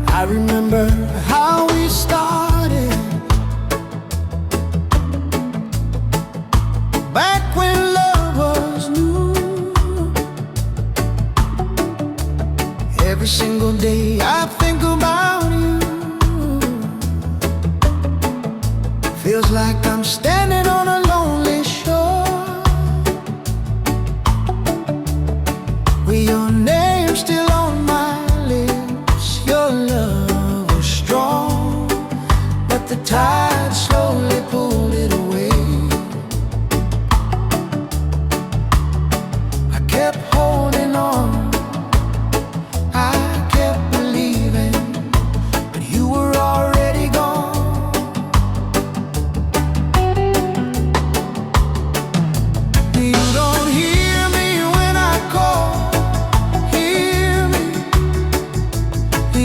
I remember how we started back when love was new. Every single day I think about you. Feels like I'm standing on a lonely shore with your name still on my lips. Your love was strong, but the tide slowly pulled it away. I kept holding on, I kept believing, but you were already gone. You don't hear me when I call, hear me.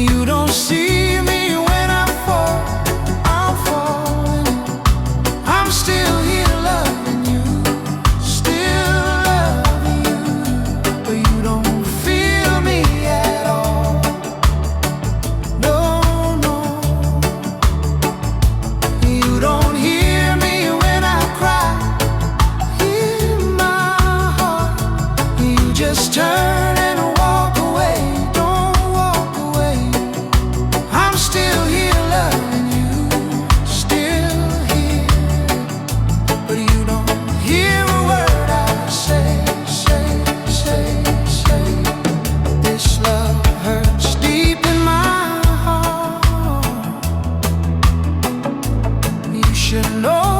You don't see me when I fall, I'm falling. I'm still here loving you, still loving you, but you don't feel me at all. No, no. You don't hear me when I cry, hear my heart. You just turn and walk away, don't walk away. I'm still here loving you, still here, but you don't hear a word I say, say, say, say. This love hurts deep in my heart. You should know